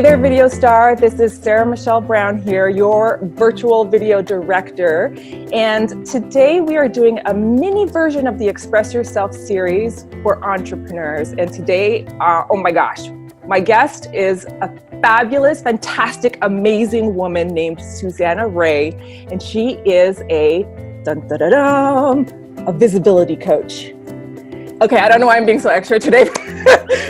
Hey there, video star. This is Sarah Michelle Brown here, your virtual video director. And today we are doing a mini version of the Express Yourself series for entrepreneurs. And today, oh my gosh, my guest is a fabulous, fantastic, amazing woman named Susanna Reay. And she is a visibility coach. Okay, I don't know why I'm being so extra today.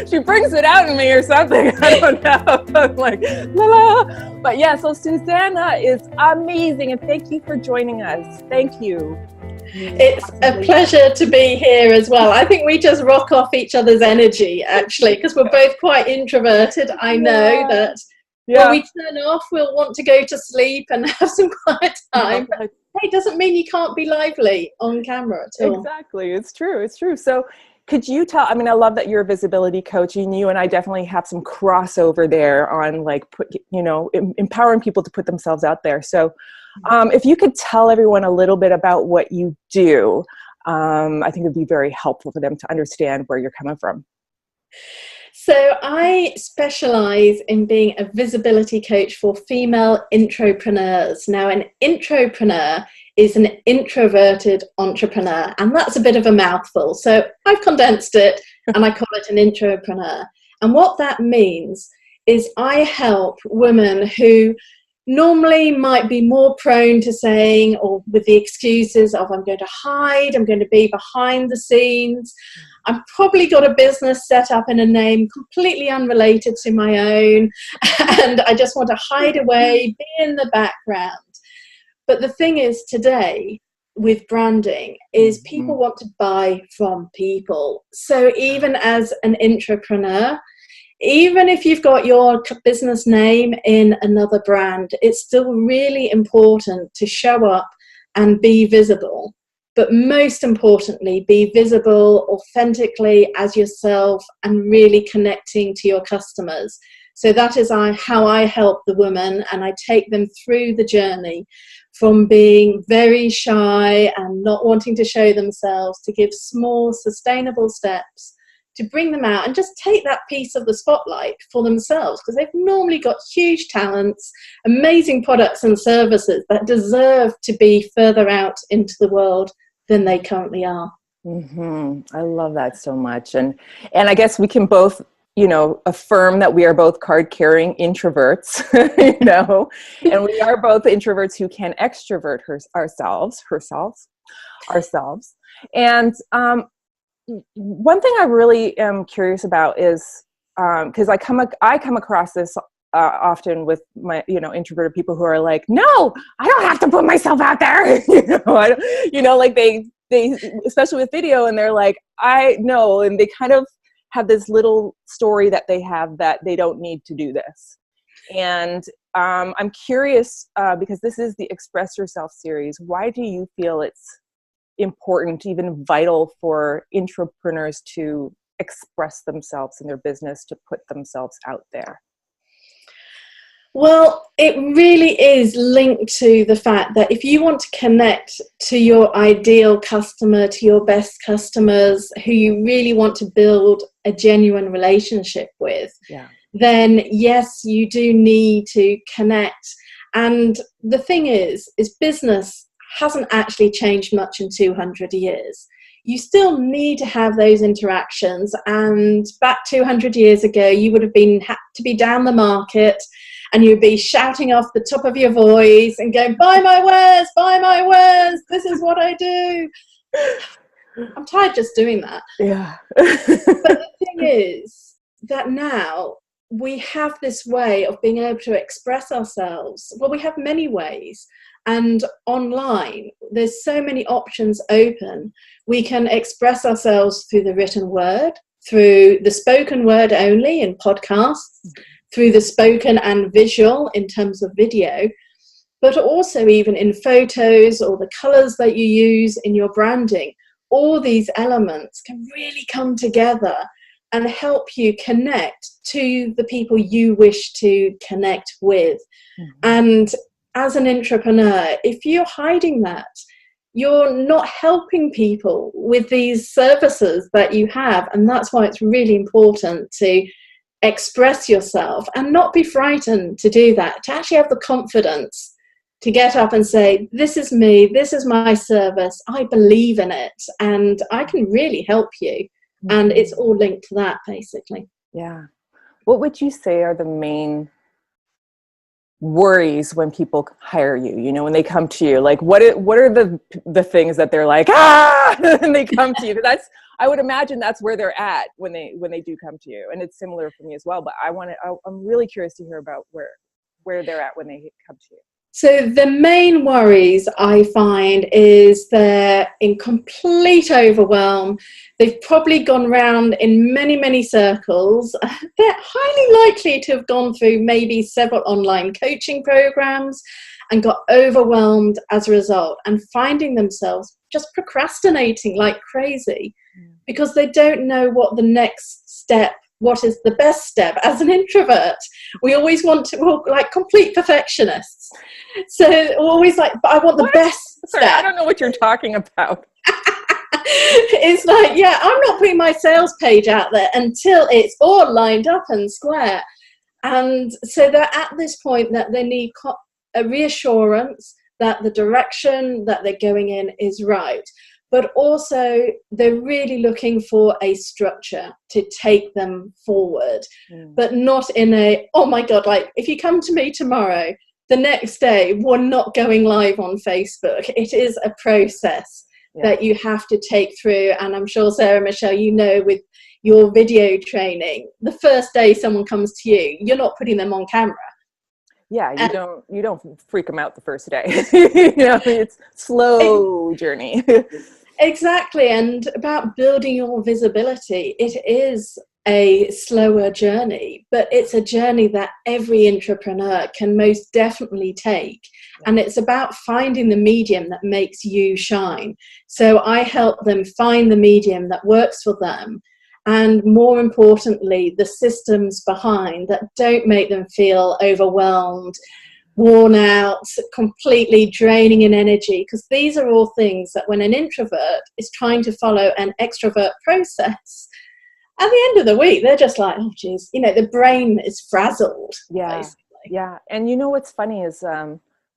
She brings it out in me or something. I don't know. I'm like, la la. But yeah, so Susanna is amazing, and thank you for joining us. Thank you. It's a pleasure to be here as well. I think we just rock off each other's energy, actually, because we're both quite introverted. I know that when we turn off, we'll want to go to sleep and have some quiet time. But hey, it doesn't mean you can't be lively on camera at all. Exactly. It's true. It's true. So could you tell, I mean, I love that you're a visibility coach, and you and I definitely have some crossover there on empowering people to put themselves out there. So if you could tell everyone a little bit about what you do, I think it'd be very helpful for them to understand where you're coming from. So I specialize in being a visibility coach for female intrapreneurs. Now, an intrapreneur is an introverted entrepreneur, and that's a bit of a mouthful. So I've condensed it and I call it an intrapreneur. And what that means is I help women who normally might be more prone to saying, or with the excuses of, I'm going to hide, I'm going to be behind the scenes, I've probably got a business set up in a name completely unrelated to my own, and I just want to hide away, be in the background. But the thing is, today with branding is people want to buy from people. So even as an intrapreneur, even if you've got your business name in another brand, it's still really important to show up and be visible. But most importantly, be visible authentically as yourself and really connecting to your customers. So that is how I help the woman, and I take them through the journey from being very shy and not wanting to show themselves to give small, sustainable steps to bring them out and just take that piece of the spotlight for themselves, because they've normally got huge talents, amazing products and services that deserve to be further out into the world than they currently are. I love that so much. And I guess we can both, affirm that we are both card-carrying introverts, and we are both introverts who can extrovert ourselves. And one thing I really am curious about is, because I come across this often with my, introverted people who are like, no, I don't have to put myself out there. They, especially with video, and they're like, I know, and they kind of have this little story that they have that they don't need to do this. And I'm curious, because this is the Express Yourself series, why do you feel it's important, even vital, for entrepreneurs to express themselves in their business, to put themselves out there? Well, it really is linked to the fact that if you want to connect to your ideal customer, to your best customers who you really want to build a genuine relationship with, then yes, you do need to connect. And the thing is business hasn't actually changed much in 200 years. You still need to have those interactions. And back 200 years ago, you would have had to be down the market, and you'd be shouting off the top of your voice and going, buy my wares, this is what I do. I'm tired just doing that. Yeah. But the thing is that now we have this way of being able to express ourselves. Well, we have many ways. And online, there's so many options open. We can express ourselves through the written word, through the spoken word only in podcasts, through the spoken and visual in terms of video, but also even in photos or the colors that you use in your branding. All these elements can really come together and help you connect to the people you wish to connect with. And as an entrepreneur, if you're hiding that, you're not helping people with these services that you have. And that's why it's really important to express yourself and not be frightened to do that, to actually have the confidence to get up and say, this is me, this is my service, I believe in it, and I can really help you. And it's all linked to that, basically. Yeah. What would you say are the main worries when people hire you, you know, when they come to you? Like, what are the things that they're like, and they come to you? I would imagine that's where they're at when they do come to you. And it's similar for me as well, but I'm really curious to hear about where they're at when they come to you. So the main worries I find is they're in complete overwhelm. They've probably gone round in many, many circles. They're highly likely to have gone through maybe several online coaching programs and got overwhelmed as a result, and finding themselves just procrastinating like crazy because they don't know what the next step, what is the best step. As an introvert, we always want to, we're like complete perfectionists. So we're always like, but I want the best Sorry, step. I don't know what you're talking about. It's like, yeah, I'm not putting my sales page out there until it's all lined up and square. And so they're at this point that they need a reassurance that the direction that they're going in is right. But also they're really looking for a structure to take them forward, but not in a, oh my God, like if you come to me tomorrow, the next day we're not going live on Facebook. It is a process that you have to take through. And I'm sure, Sarah Michelle, you know, with your video training, the first day someone comes to you, you're not putting them on camera. Yeah, you don't freak them out the first day. You know, it's slow journey. Exactly. And about building your visibility, it is a slower journey, but it's a journey that every entrepreneur can most definitely take. And it's about finding the medium that makes you shine. So I help them find the medium that works for them. And more importantly, the systems behind that don't make them feel overwhelmed, worn out, completely draining in energy, because these are all things that when an introvert is trying to follow an extrovert process, at the end of the week, they're just like, oh, geez, you know, the brain is frazzled. Yeah, basically. yeah. And you know what's funny is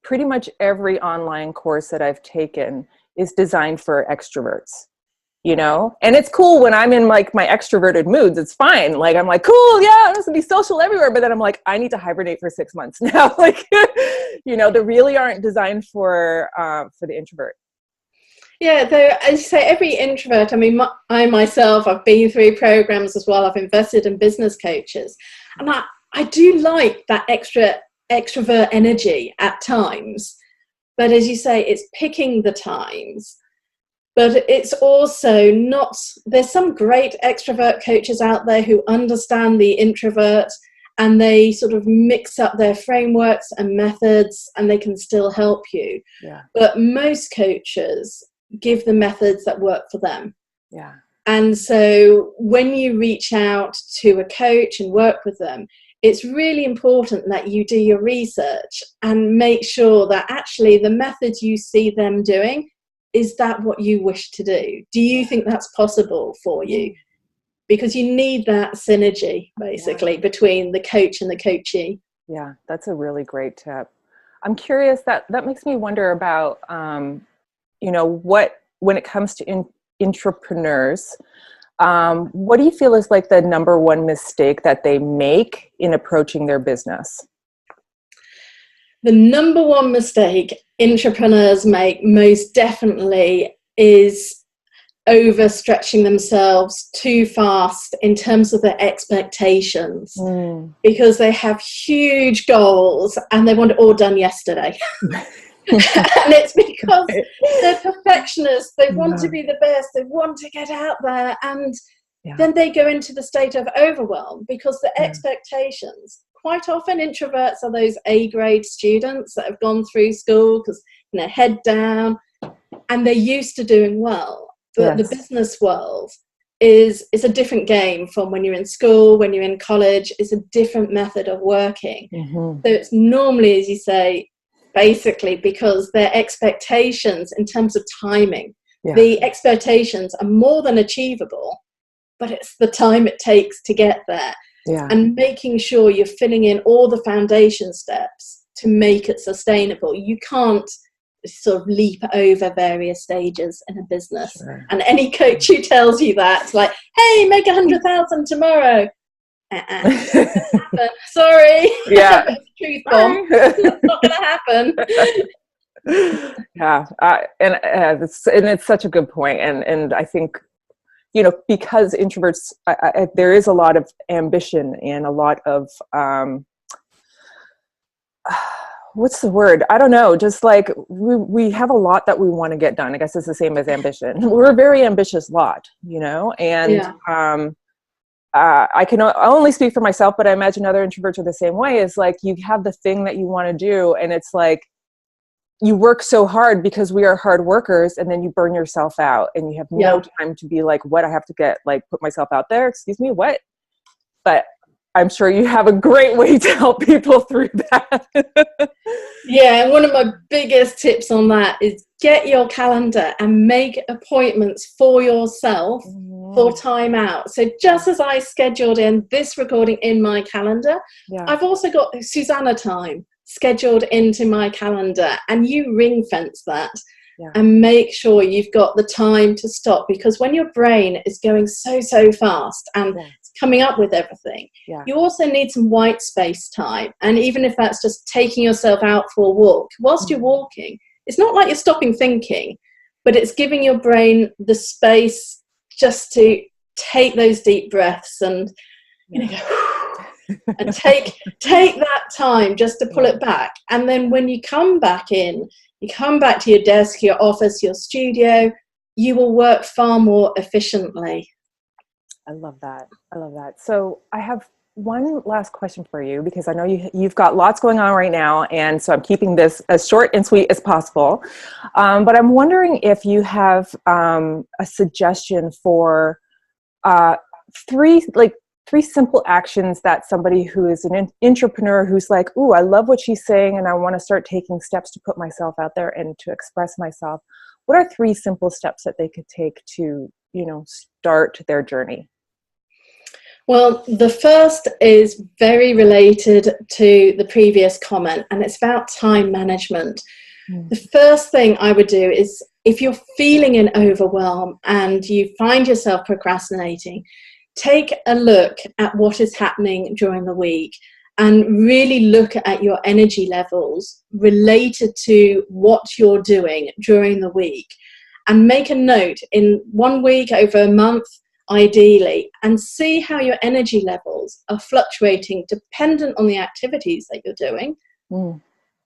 pretty much every online course that I've taken is designed for extroverts. You know, and it's cool when I'm in like my extroverted moods. It's fine. Like, I'm like, cool. Yeah, I'm just gonna be social everywhere. But then I'm like, I need to hibernate for 6 months now. Like, you know, they really aren't designed for the introvert. Yeah, though, as you say, every introvert, I mean, I myself, I've been through programs as well. I've invested in business coaches. And I do like that extrovert energy at times. But as you say, it's picking the times. But it's also not, there's some great extrovert coaches out there who understand the introvert, and they sort of mix up their frameworks and methods, and they can still help you. Yeah. But most coaches give the methods that work for them. Yeah. And so when you reach out to a coach and work with them, it's really important that you do your research and make sure that actually the methods you see them doing, is that what you wish to do? Do you think that's possible for you? Because you need that synergy, basically, between the coach and the coachee. Yeah, that's a really great tip. I'm curious, that makes me wonder about, you know, when it comes to entrepreneurs, what do you feel is like the number one mistake that they make in approaching their business? The number one mistake entrepreneurs make most definitely is overstretching themselves too fast in terms of their expectations, because they have huge goals and they want it all done yesterday. And it's because they're perfectionists. They want to be the best. They want to get out there, and then they go into the state of overwhelm because the expectations. Quite often, introverts are those A-grade students that have gone through school because, you know, head down, and they're used to doing well. But the business world is a different game from when you're in school, when you're in college. It's a different method of working. So it's normally, as you say, basically because their expectations in terms of timing, the expectations are more than achievable, but it's the time it takes to get there. Yeah. and making sure you're filling in all the foundation steps to make it sustainable. You can't sort of leap over various stages in a business. Sure. And any coach who tells you that, it's like, hey, make 100,000 tomorrow. Sorry. Yeah. Truth bomb. It's not going to happen. Yeah. It's such a good point. And I think, because introverts, there is a lot of ambition and a lot of, what's the word? I don't know. Just like we have a lot that we want to get done. I guess it's the same as ambition. We're a very ambitious lot, and I can only speak for myself, but I imagine other introverts are the same way. Is like you have the thing that you want to do, and it's like you work so hard because we are hard workers, and then you burn yourself out, and you have no time to be like, what I have to get, like, put myself out there. Excuse me, what? But I'm sure you have a great way to help people through that. Yeah, and one of my biggest tips on that is get your calendar and make appointments for yourself for time out. So just as I scheduled in this recording in my calendar, I've also got Susanna time scheduled into my calendar, and you ring fence that and make sure you've got the time to stop, because when your brain is going so fast and coming up with everything, you also need some white space time. And even if that's just taking yourself out for a walk, whilst you're walking, it's not like you're stopping thinking, but it's giving your brain the space just to take those deep breaths and and take that time just to pull it back. And then when you come back in, you come back to your desk, your office, your studio, you will work far more efficiently. I love that. So I have one last question for you, because I know you've got lots going on right now, and so I'm keeping this as short and sweet as possible. But I'm wondering if you have a suggestion for three simple actions that somebody who is an entrepreneur who's like, ooh, I love what she's saying, and I want to start taking steps to put myself out there and to express myself. What are 3 simple steps that they could take to, start their journey? Well, the first is very related to the previous comment, and it's about time management. The first thing I would do is, if you're feeling an overwhelm and you find yourself procrastinating, take a look at what is happening during the week and really look at your energy levels related to what you're doing during the week, and make a note in 1 week, over a month, ideally, and see how your energy levels are fluctuating dependent on the activities that you're doing,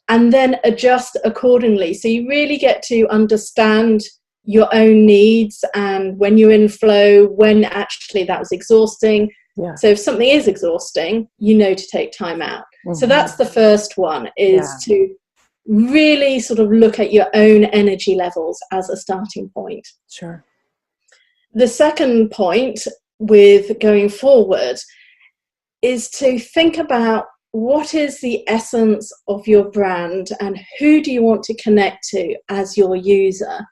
and then adjust accordingly. So you really get to understand your own needs, and when you're in flow, when actually that was exhausting. So if something is exhausting, to take time out. So that's the first one, is to really sort of look at your own energy levels as a starting point. Sure. The second point with going forward is to think about what is the essence of your brand and who do you want to connect to as your user,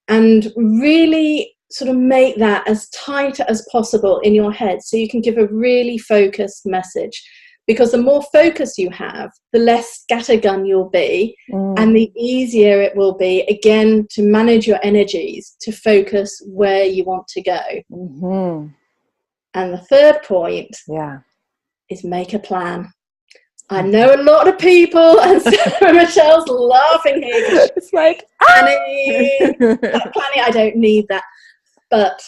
and really sort of make that as tight as possible in your head so you can give a really focused message. Because the more focus you have, the less scattergun you'll be, and the easier it will be, again, to manage your energies, to focus where you want to go. And the third point is make a plan. I know a lot of people, and Sarah Michelle's laughing here. It's like, planning, I don't need that. But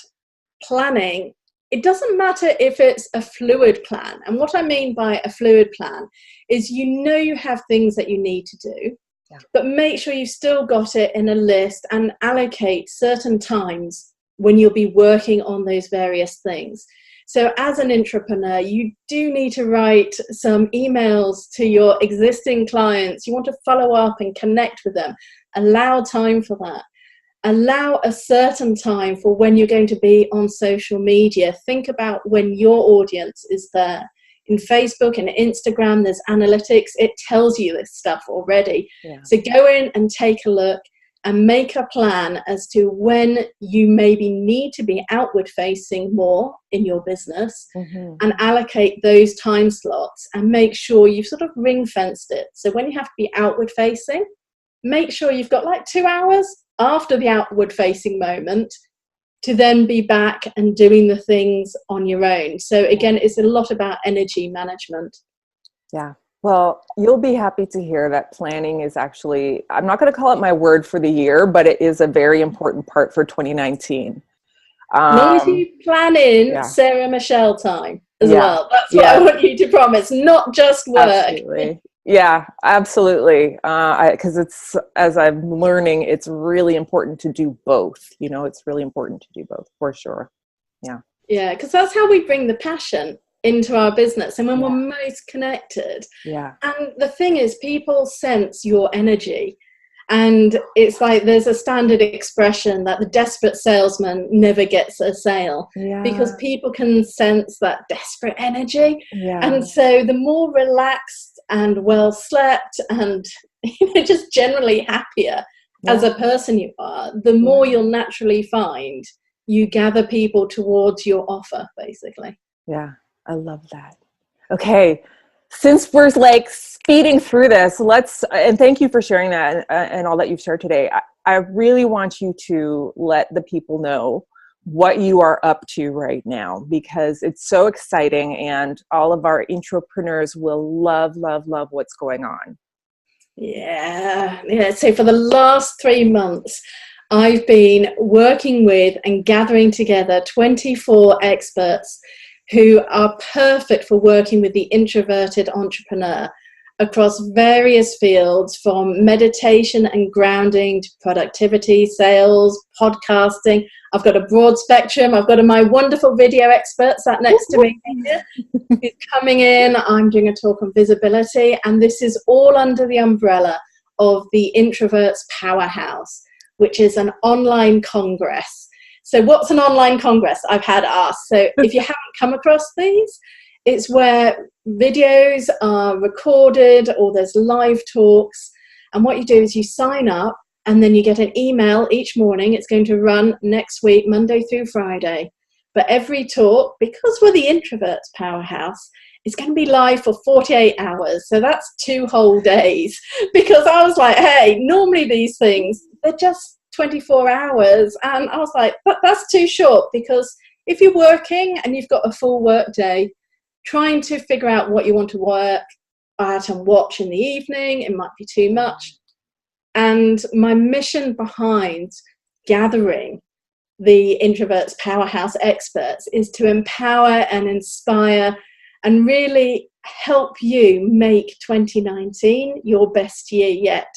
planning, it doesn't matter if it's a fluid plan. And what I mean by a fluid plan is, you have things that you need to do, but make sure you've still got it in a list and allocate certain times when you'll be working on those various things. So as an entrepreneur, you do need to write some emails to your existing clients. You want to follow up and connect with them. Allow time for that. Allow a certain time for when you're going to be on social media. Think about when your audience is there. In Facebook and Instagram, there's analytics. It tells you this stuff already. So go in and take a look. and make a plan as to when you maybe need to be outward facing more in your business, and allocate those time slots and make sure you've sort of ring fenced it. So when you have to be outward facing, make sure you've got like 2 hours after the outward facing moment to then be back and doing the things on your own. So again, it's a lot about energy management. Yeah. Well, you'll be happy to hear that planning is actually, I'm not going to call it my word for the year, but it is a very important part for 2019. As long as you plan in Sarah Michelle time as well. That's what I want you to promise, not just work. Absolutely. Yeah, absolutely. Because it's, as I'm learning, it's really important to do both. You know, it's really important to do both for sure. Yeah. Yeah, because that's how we bring the passion into our business and when we're most connected. Yeah. And the thing is, people sense your energy. And it's like there's a standard expression that the desperate salesman never gets a sale, because people can sense that desperate energy. And so the more relaxed and well slept and just generally happier as a person you are, the more you'll naturally find you gather people towards your offer, basically. Yeah, I love that. Okay. Since we're like speeding through this, and thank you for sharing that and all that you've shared today. I really want you to let the people know what you are up to right now, because it's so exciting and all of our intrapreneurs will love, love, love what's going on. Yeah. So for the last 3 months, I've been working with and gathering together 24 experts who are perfect for working with the introverted entrepreneur across various fields, from meditation and grounding to productivity, sales, podcasting. I've got a broad spectrum. I've got my wonderful video expert sat next to me here, who's coming in. I'm doing a talk on visibility, and this is all under the umbrella of the Introverts Powerhouse, which is an online congress. So what's an online congress? I've had asked. So if you haven't come across these, it's where videos are recorded or there's live talks. And what you do is you sign up and then you get an email each morning. It's going to run next week, Monday through Friday. But every talk, because we're the Introverts Powerhouse, it's going to be live for 48 hours. So that's 2 whole days. Because I was like, hey, normally these things, they're just 24 hours. And I was like, but that's too short, because if you're working and you've got a full work day, trying to figure out what you want to work at and watch in the evening, it might be too much. And my mission behind gathering the Introverts Powerhouse experts is to empower and inspire and really help you make 2019 your best year yet.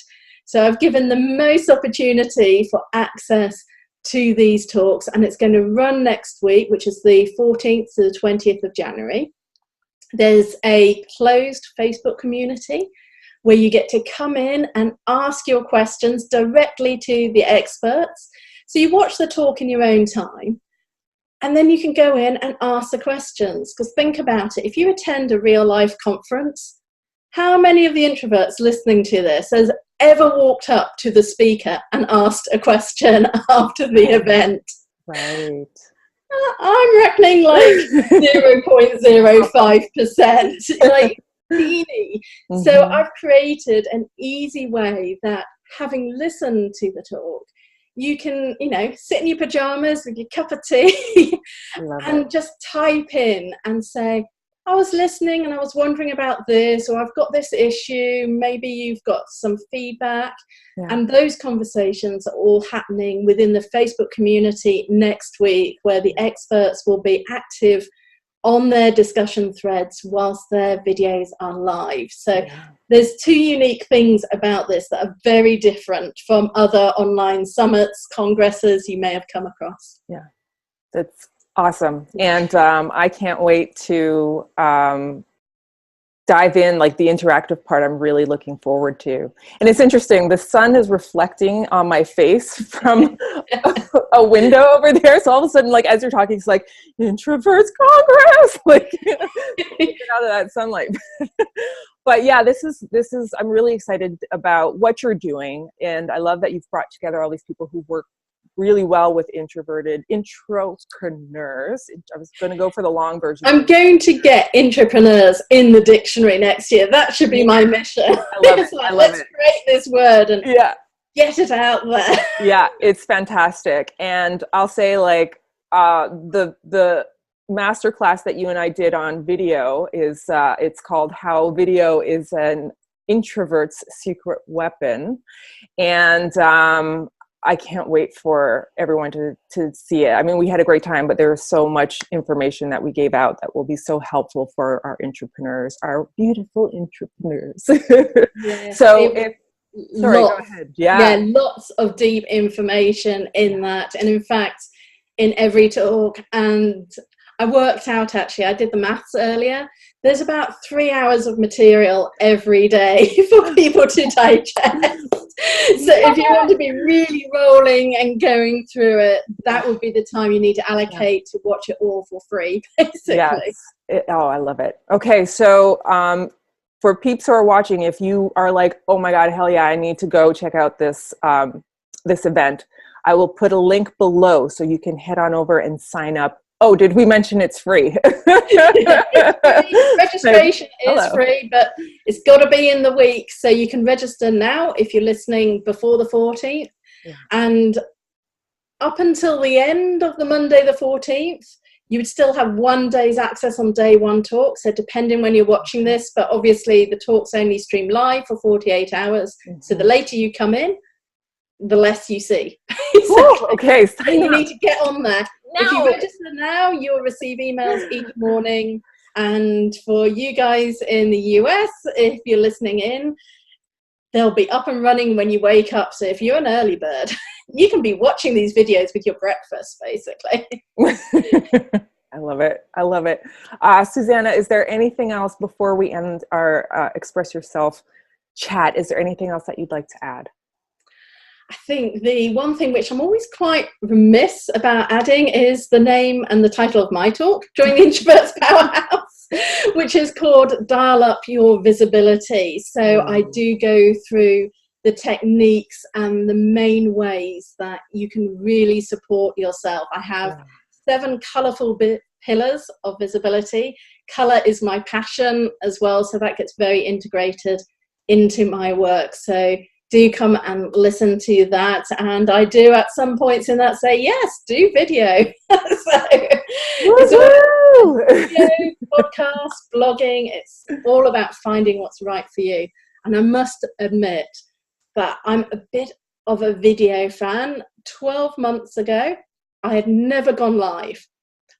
So I've given the most opportunity for access to these talks, and it's going to run next week, which is the 14th to the 20th of January. There's a closed Facebook community where you get to come in and ask your questions directly to the experts. So you watch the talk in your own time, and then you can go in and ask the questions. Because think about it, if you attend a real life conference, how many of the introverts listening to this has ever walked up to the speaker and asked a question after the event? Right. I'm reckoning like 0.05%, like teeny. So I've created an easy way that, having listened to the talk, you can, sit in your pajamas with your cup of tea and just type in and say, I was listening and I was wondering about this, or I've got this issue, maybe you've got some feedback. And those conversations are all happening within the Facebook community next week, where the experts will be active on their discussion threads whilst their videos are live. So there's 2 unique things about this that are very different from other online summits, congresses you may have come across. Yeah, that's awesome. And I can't wait to dive in, like the interactive part. I'm really looking forward to. And it's interesting, the sun is reflecting on my face from a window over there. So all of a sudden, like as you're talking, it's like Introverts Congress, like get out of that sunlight. But yeah, this is, I'm really excited about what you're doing. And I love that you've brought together all these people who work really well with introverted intropreneurs. I was going to go for the long version. I'm going to get intrapreneurs in the dictionary next year. That should be my mission. I love it. Like, I love let's it. create this word and get it out there. Yeah, it's fantastic. And I'll say, like, the masterclass that you and I did on video is it's called How Video is an Introvert's Secret Weapon. And I can't wait for everyone to see it. I mean, we had a great time, but there was so much information that we gave out that will be so helpful for our intrapreneurs, our beautiful intrapreneurs. Yeah, so go ahead. Yeah, lots of deep information in that. And in fact, in every talk, and I worked out, actually, I did the maths earlier, there's about 3 hours of material every day for people to digest. So if you want to be really rolling and going through it, that would be the time you need to allocate to watch it all for free, basically. Yes. I love it. Okay, so for peeps who are watching, if you are like, oh my God, hell yeah, I need to go check out this this event, I will put a link below so you can head on over and sign up. Oh, did we mention it's free? Registration is free, but it's got to be in the week. So you can register now if you're listening before the 14th. Yeah. And up until the end of the Monday the 14th, you would still have 1 day's access on day one talk. So depending when you're watching this, but obviously the talks only stream live for 48 hours. Mm-hmm. So the later you come in, the less you see. Ooh, okay, so you need to get on there. No. If you register now, you'll receive emails each morning. And for you guys in the US, if you're listening in, they'll be up and running when you wake up. So if you're an early bird, you can be watching these videos with your breakfast, basically. I love it. I love it. Susanna, is there anything else before we end our Express Yourself chat? Is there anything else that you'd like to add? I think the one thing which I'm always quite remiss about adding is the name and the title of my talk during the Introvert's Powerhouse, which is called Dial Up Your Visibility. So I do go through the techniques and the main ways that you can really support yourself. I have 7 colourful pillars of visibility. Colour is my passion as well, so that gets very integrated into my work. So do come and listen to that. And I do at some points in that say, yes, do video. So it's all video, podcast, blogging. It's all about finding what's right for you. And I must admit that I'm a bit of a video fan. 12 months ago, I had never gone live.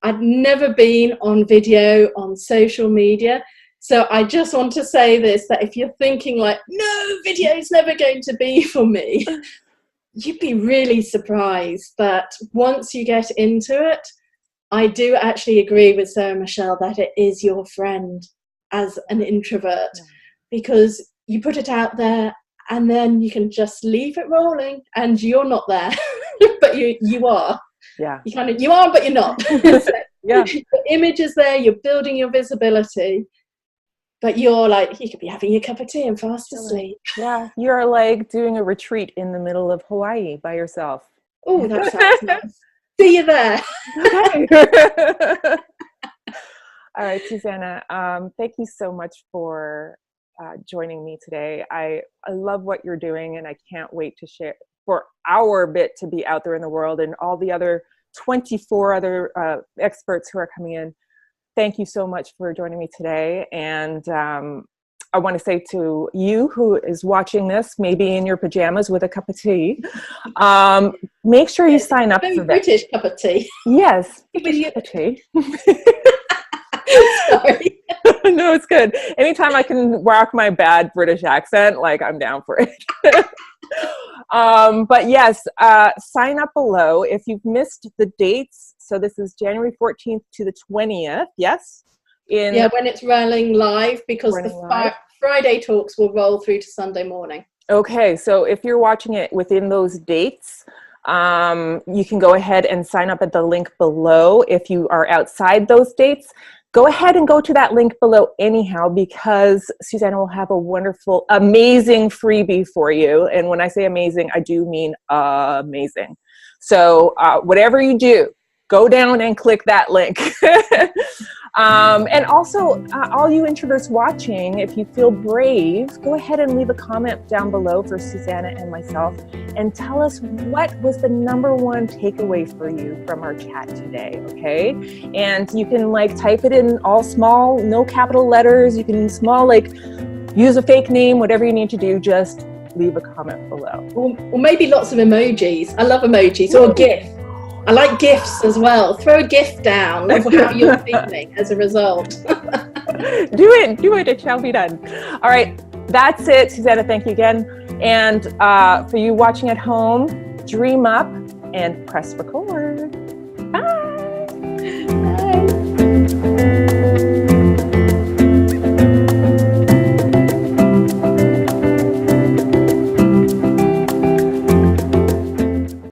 I'd never been on video on social media. So I just want to say this, that if you're thinking like, no, video is never going to be for me, you'd be really surprised that once you get into it, I do actually agree with Sarah Michelle that it is your friend as an introvert, because you put it out there and then you can just leave it rolling and you're not there, but you are. Yeah. You are, but you're not. So the image is there, you're building your visibility. But you're like, you could be having your cup of tea and fast asleep. Yeah, you're like doing a retreat in the middle of Hawaii by yourself. Oh, that sounds nice. See you there. Okay. All right, Susanna, thank you so much for joining me today. I love what you're doing, and I can't wait to share for our bit to be out there in the world, and all the other 24 other experts who are coming in. Thank you so much for joining me today. And I want to say to you who is watching this, maybe in your pajamas with a cup of tea, make sure you sign up for that. British cup of tea. Yes, British cup of tea. Sorry. No, it's good. Anytime I can rock my bad British accent, like, I'm down for it. But yes, sign up below. If you've missed the dates, so this is January 14th to the 20th, yes? When it's running live, because the Friday talks will roll through to Sunday morning. Okay, so if you're watching it within those dates, you can go ahead and sign up at the link below. If you are outside those dates, go ahead and go to that link below anyhow, because Susanna will have a wonderful, amazing freebie for you. And when I say amazing, I do mean amazing. So whatever you do, go down and click that link. And also, all you introverts watching, if you feel brave, go ahead and leave a comment down below for Susanna and myself and tell us what was the #1 takeaway for you from our chat today, okay? And you can like type it in all small, no capital letters. You can small, like use a fake name, whatever you need to do, just leave a comment below. Or maybe lots of emojis. I love emojis, or GIF. I like GIFs as well. Throw a GIF down of how you're feeling as a result. Do it, it shall be done. All right, that's it. Susanna, thank you again. And for you watching at home, dream up and press record. Bye.